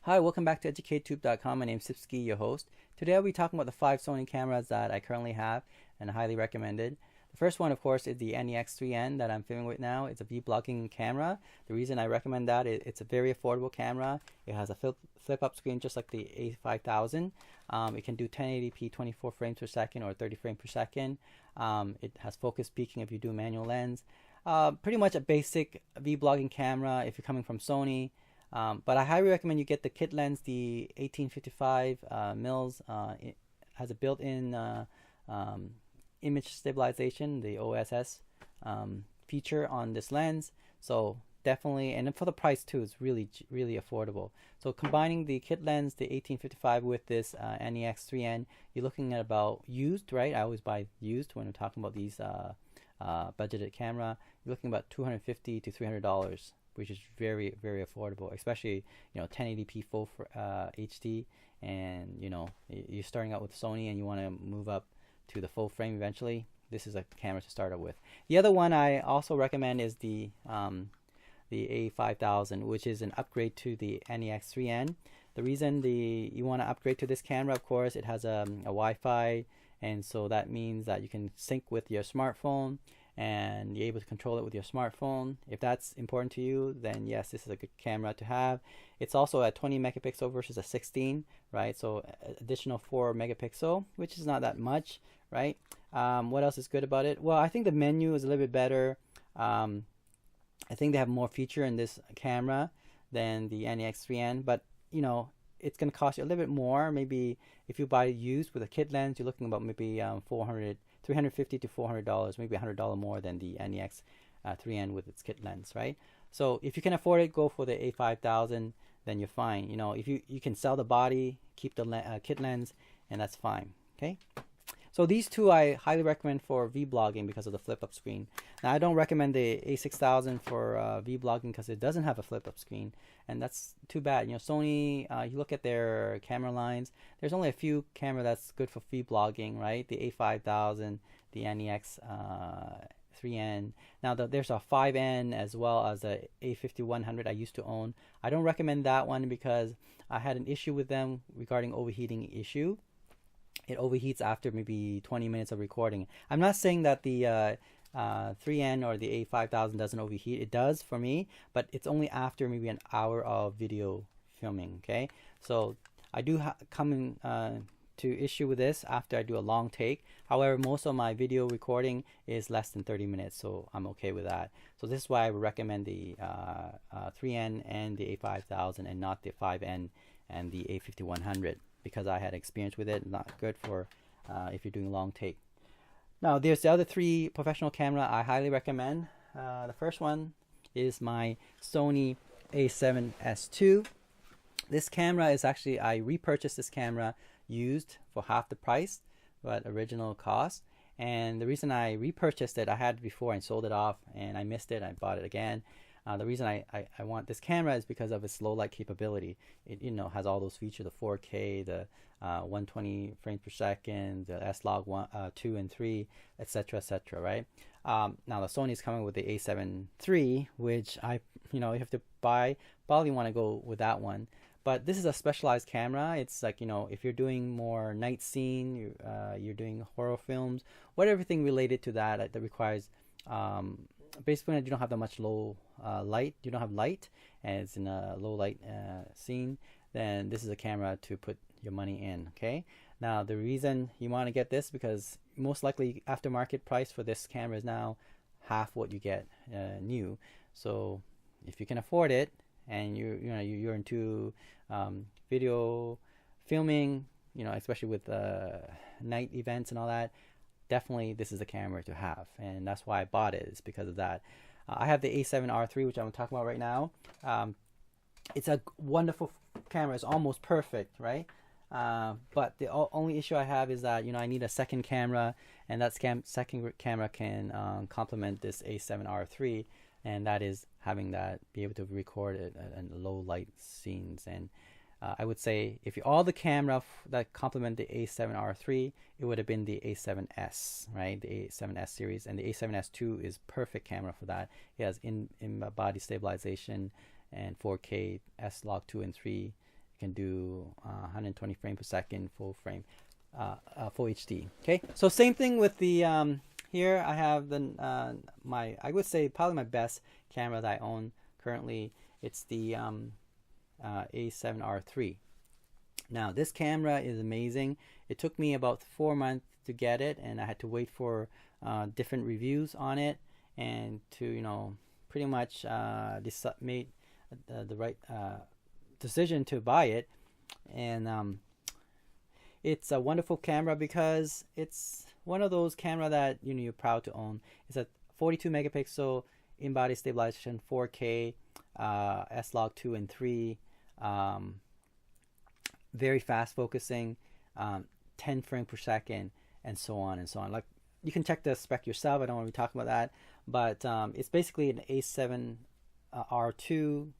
Hi, welcome back to EducateTube.com. My name is Sipsky, your host. Today I'll be talking about the 5 Sony cameras that I currently have and highly recommended. The first one, of course, is the NEX3N that I'm filming with now. It's a vlogging camera. The reason I recommend that is it's a very affordable camera. It has a flip-up screen just like the A5000. It can do 1080p 24 frames per second or 30 frames per second. It has focus peaking if you do manual lens. Pretty much a basic vlogging camera if you're coming from Sony. But I highly recommend you get the kit lens, the 1855 mils. It has a built-in image stabilization, the OSS feature on this lens. So definitely, and for the price too, it's really affordable. So combining the kit lens, the 1855 with this NEX3N, you're looking at about used, right? I always buy used when I'm talking about these budgeted camera. You're looking about $250 to $300. Which is very affordable, especially 1080p full for HD, and you're starting out with Sony and you want to move up to the full frame eventually. This is a camera to start out with. The other one I also recommend is the A5000, which is an upgrade to the NEX3N. The reason you want to upgrade to this camera, of course, it has a Wi-Fi, and so that means that you can sync with your smartphone and you're able to control it with your smartphone. If that's important to you, then yes, this is a good camera to have. It's also a 20 megapixel versus a 16, right? So additional 4 megapixel, which is not that much, right? What else is good about it? Well, I think the menu is a little bit better. I think they have more feature in this camera than the NEX3N, but it's going to cost you a little bit more. Maybe if you buy used with a kit lens, you're looking about maybe $350 to $400, maybe $100 more than the NEX3N with its kit lens, right? So if you can afford it, go for the A5000, then you're fine. If you can sell the body, keep the kit lens, and that's fine, okay? So these two I highly recommend for vlogging because of the flip-up screen. Now I don't recommend the A6000 for vlogging because it doesn't have a flip-up screen, and that's too bad. Sony, you look at their camera lines, there's only a few camera that's good for vlogging, right? The A5000, the NEX3N. Now there's a 5N as well as a A5100 I used to own. I don't recommend that one because I had an issue with them regarding overheating issue. It overheats after maybe 20 minutes of recording. I'm not saying that the 3N or the A5000 doesn't overheat. It does for me, but it's only after maybe an hour of video filming, okay? So I do come to issue with this after I do a long take. However, most of my video recording is less than 30 minutes, so I'm okay with that. So this is why I would recommend the 3N and the A5000 and not the 5N and the A5100. Because I had experience with it. Not good for if you're doing a long take. Now there's the other 3 professional camera I highly recommend. The first one is my Sony A7S II. This camera is actually, I repurchased this camera used for half the price but original cost, and the reason I repurchased it, I had it before and sold it off and I missed it. I bought it again. The reason I want this camera is because of its low light capability. It has all those features, the 4K, the 120 frames per second, the S-Log 2 and 3, etc., right? Now the Sony is coming with the A7 III, which you have to buy. Probably want to go with that one. But this is a specialized camera. It's like, if you're doing more night scene, you're doing horror films, everything related to that requires basically when you don't have that much low light, you don't have light, and it's in a low light scene, then this is a camera to put your money in, okay? Now the reason you want to get this, because most likely aftermarket price for this camera is now half what you get new. So if you can afford it and you're into video filming, especially with night events and all that, definitely this is a camera to have, and that's why I bought it. It's because of that. I have the A7R3, which I'm talking about right now. It's a wonderful camera. It's almost perfect, right? But the only issue I have is that I need a second camera, and that second camera can complement this A7R3, and that is having that be able to record it in low light scenes. And I would say if all the camera that complement the A7R3, it would have been the A7S, right? The A7S series, and the A7S II is perfect camera for that. It has in body stabilization and 4K S-Log 2 and 3. You can do 120 frames per second, full HD. Okay, so same thing with the here I have the I would say probably my best camera that I own currently. It's the A7R3. Now this camera is amazing. It took me about 4 months to get it, and I had to wait for different reviews on it, and to pretty much made the right decision to buy it. And it's a wonderful camera because it's one of those camera that you're proud to own. It's a 42 megapixel in-body stabilization, 4K, S-Log 2 and 3, very fast focusing, 10 frames per second, and so on and so on. Like, you can check the spec yourself. I don't want to be talking about that, but it's basically an A7R2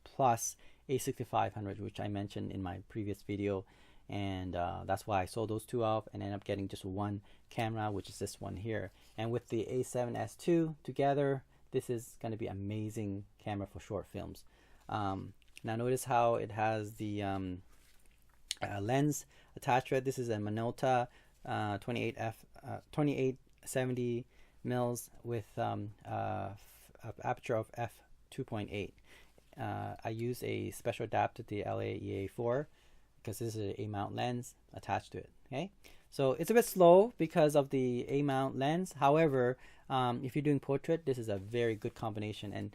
plus A6500, which I mentioned in my previous video, and that's why I sold those two off and ended up getting just one camera, which is this one here. And with the A7S2 together, this is going to be amazing camera for short films. Now notice how it has the lens attached to it. This is a Minolta 2870 mils with aperture of f2.8. I use a special adapter, the LAEA4, because this is an A-mount lens attached to it. Okay, so it's a bit slow because of the A-mount lens. However, if you're doing portrait, this is a very good combination. And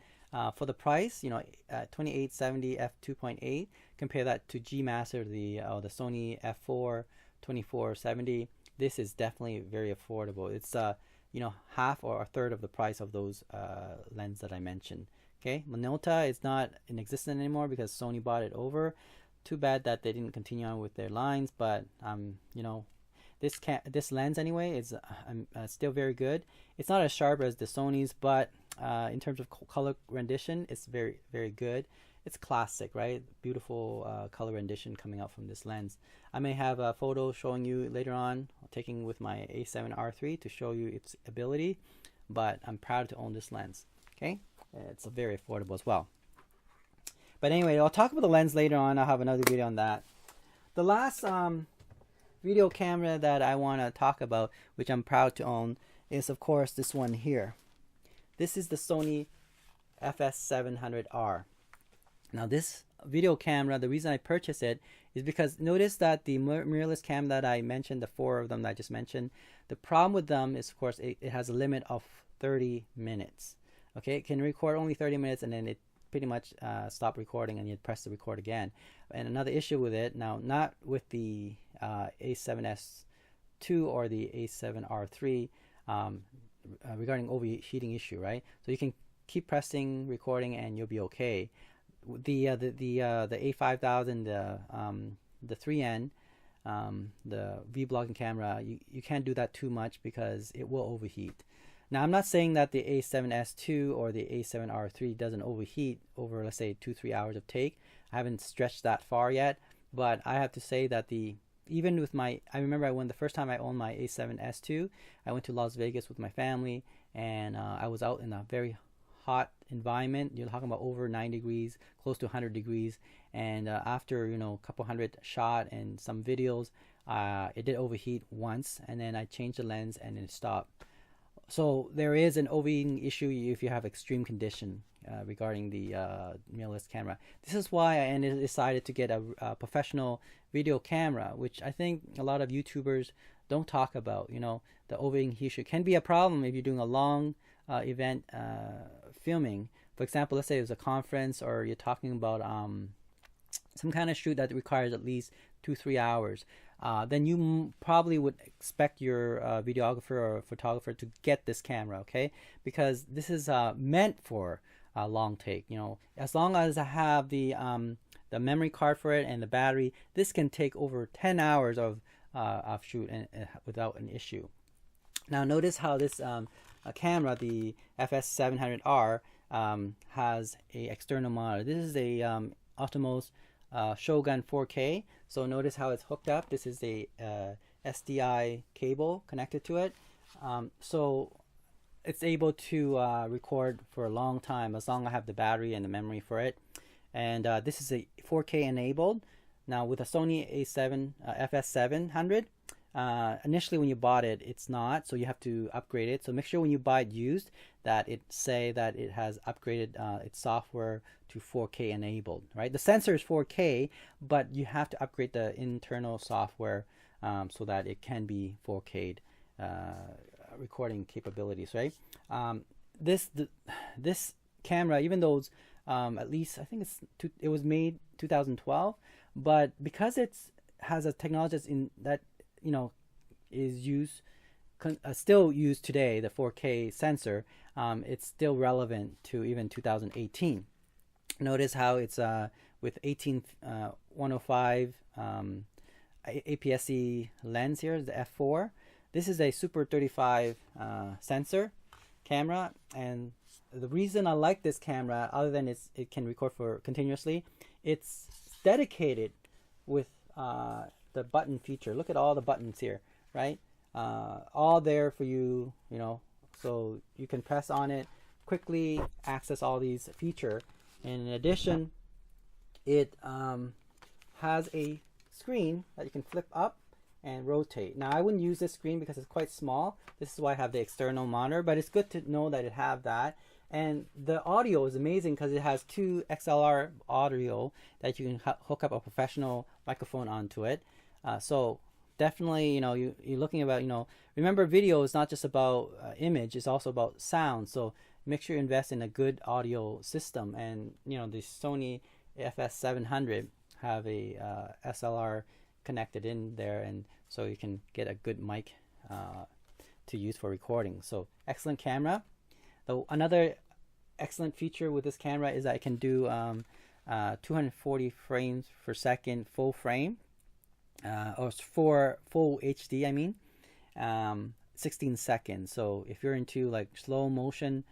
for the price, 2870 f2.8, compare that to G Master, the Sony f4 2470. This is definitely very affordable. It's half or a third of the price of those lens that I mentioned. Okay, Minolta is not in existence anymore because Sony bought it over. Too bad that they didn't continue on with their lines, but this lens anyway is still very good. It's not as sharp as the Sony's, but in terms of color rendition, it's very, very good. It's classic, right? Beautiful color rendition coming out from this lens. I may have a photo showing you later on, taking with my A7R3 to show you its ability, but I'm proud to own this lens. Okay, it's very affordable as well. But anyway, I'll talk about the lens later on. I'll have another video on that. The last video camera that I want to talk about, which I'm proud to own, is of course this one here. This is the Sony FS700R. Now this video camera, the reason I purchased it is because notice that the mirrorless cam that I mentioned, the 4 of them that I just mentioned, the problem with them is of course it has a limit of 30 minutes. Okay, it can record only 30 minutes and then it pretty much stop recording and you press the record again. And another issue with it, now not with the A7S2 or the A7R3 regarding overheating issue, right? So you can keep pressing recording and you'll be okay. The A5000, the 3N, the vlogging camera, you can't do that too much because it will overheat. Now I'm not saying that the A7S2 or the A7R3 doesn't overheat over, let's say, 2-3 hours of take. I haven't stretched that far yet, but I have to say that even with I remember when the first time I owned my A7S2, I went to Las Vegas with my family, and I was out in a very hot environment. You're talking about over 90 degrees, close to 100 degrees, and after a couple hundred shot and some videos, it did overheat once, and then I changed the lens and it stopped. So there is an overheating issue if you have extreme condition regarding the mirrorless camera. This is why I decided to get a professional video camera, which I think a lot of YouTubers don't talk about. The overheating issue can be a problem if you're doing a long event filming. For example, let's say there's a conference or you're talking about some kind of shoot that requires at least 2-3 hours. Then you probably would expect your videographer or photographer to get this camera, okay? Because this is meant for a long take. As long as I have the memory card for it and the battery, this can take over 10 hours of shoot without an issue. Now notice how this camera, the FS700R, has a external monitor. This is a Atomos Shogun 4K. So notice how it's hooked up. This is a SDI cable connected to it. So it's able to record for a long time as long as I have the battery and the memory for it. and this is a 4K enabled. Now with a Sony A7 FS700, initially when you bought it, it's not, so you have to upgrade it. So make sure when you buy it used that it say that it has upgraded its software to 4K enabled, right? The sensor is 4K, but you have to upgrade the internal software so that it can be 4K recording capabilities, right? This camera, even though it's at least I think it was made 2012, but because it's has a technology that is still used today, the 4K sensor, it's still relevant to even 2018. Notice how it's with 18105 APS-C lens here, the f4. This is a Super 35 sensor camera, and the reason I like this camera, other than it can record for continuously, it's dedicated with the button feature. Look at all the buttons here, right? All there for you, so you can press on it quickly, access all these features. And in addition, it has a screen that you can flip up and rotate. Now I wouldn't use this screen because it's quite small. This is why I have the external monitor, but it's good to know that it have that. And the audio is amazing because it has 2 XLR audio that you can hook up a professional microphone onto it. So definitely, you're looking about, remember video is not just about image, it's also about sound. So make sure you invest in a good audio system. And, the Sony FS700 have a SLR connected in there, and so you can get a good mic to use for recording. So excellent camera. Another excellent feature with this camera is that it can do 240 frames per second full frame, or for full HD, I mean, 16 seconds. So if you're into like slow motion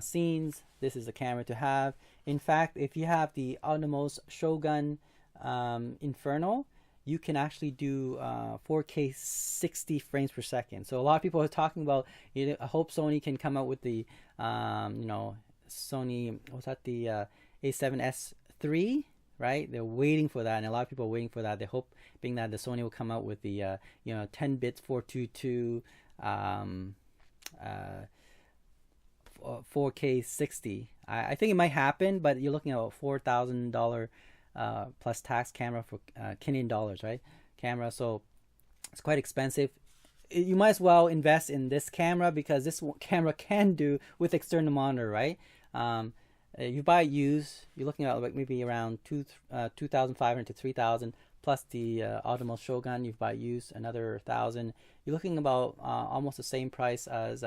scenes, this is the camera to have. In fact, if you have the Atomos Shogun Inferno, you can actually do 4K 60 frames per second. So a lot of people are talking about, I hope Sony can come out with the, Sony, what's that, the A7S III, right? They're waiting for that, and a lot of people are waiting for that. They're hoping that the Sony will come out with the, 10 bits 422, 4K 60. I think it might happen, but you're looking at a $4,000 plus tax camera for Canadian dollars, right? Camera, so it's quite expensive. You might as well invest in this camera because this camera can do with external monitor, right? You buy used, you're looking at like maybe around 2,500 to 3,000 plus the Atomos Shogun. You buy used another 1,000. You're looking about almost the same price as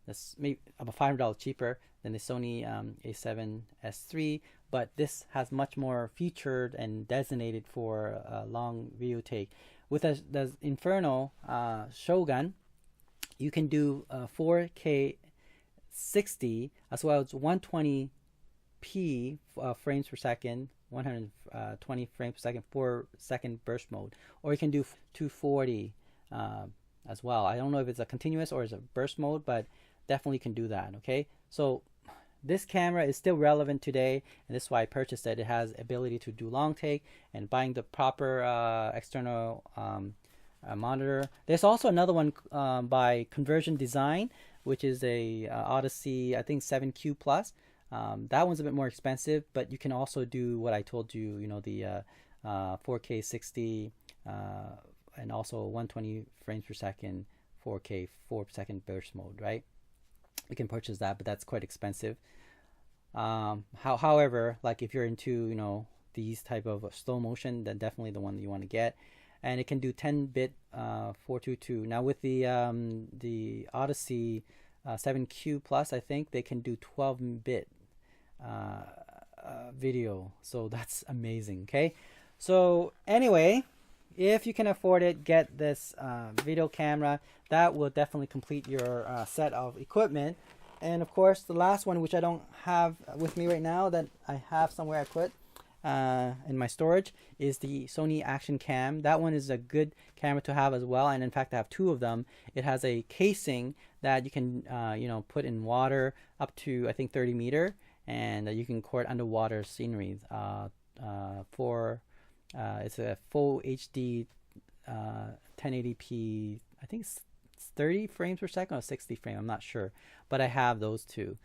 this, maybe about $500 cheaper than the Sony A7S III. But this has much more featured and designated for long video take. With the Inferno Shogun, you can do 4K 60 as well as 120p frames per second, 120 frames per second, 4-second burst mode, or you can do 240 as well. I don't know if it's a continuous or it's a burst mode, but definitely can do that. Okay, so this camera is still relevant today, and this is why I purchased it. It has ability to do long take, and buying the proper external monitor. There's also another one by Conversion Design, which is a Odyssey, I think 7Q Plus. That one's a bit more expensive, but you can also do what I told you, the 4K 60 and also 120 frames per second, 4K 4-second burst mode, right? You can purchase that, but that's quite expensive. However, like if you're into these type of slow motion, then definitely the one that you want to get. And it can do 10-bit 422. Now with the Odyssey 7Q Plus, I think they can do 12-bit video. So that's amazing. Okay, so anyway, if you can afford it, get this video camera. That will definitely complete your set of equipment. And of course, the last one, which I don't have with me right now, that I have somewhere I put in my storage, is the Sony Action Cam. That one is a good camera to have as well, and in fact I have 2 of them. It has a casing that you can put in water up to I think 30 meter, and you can record underwater sceneries. It's a full HD 1080p. I think it's 30 frames per second or 60 frames. I'm not sure, but I have those two.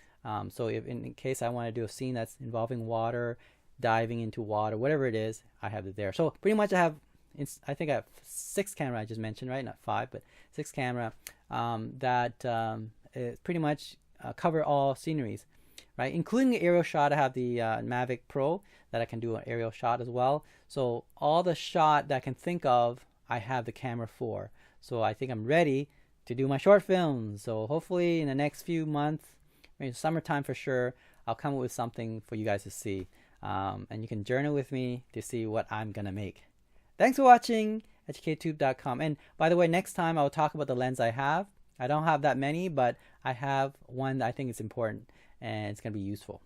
So if in case I want to do a scene that's involving water, diving into water, whatever it is, I have it there. So pretty much I think I have 6 camera. I just mentioned, right? Not 5, but 6 camera that pretty much cover all sceneries, right? Including the aerial shot. I have the Mavic Pro that I can do an aerial shot as well. So all the shot that I can think of, I have the camera for. So I think I'm ready to do my short films. So hopefully in the next few months, maybe summertime for sure, I'll come up with something for you guys to see. And you can journal with me to see what I'm gonna make. Thanks for watching. EducateTube.com. And by the way, next time I'll talk about the lens I have. I don't have that many, but I have one that I think is important and it's gonna be useful.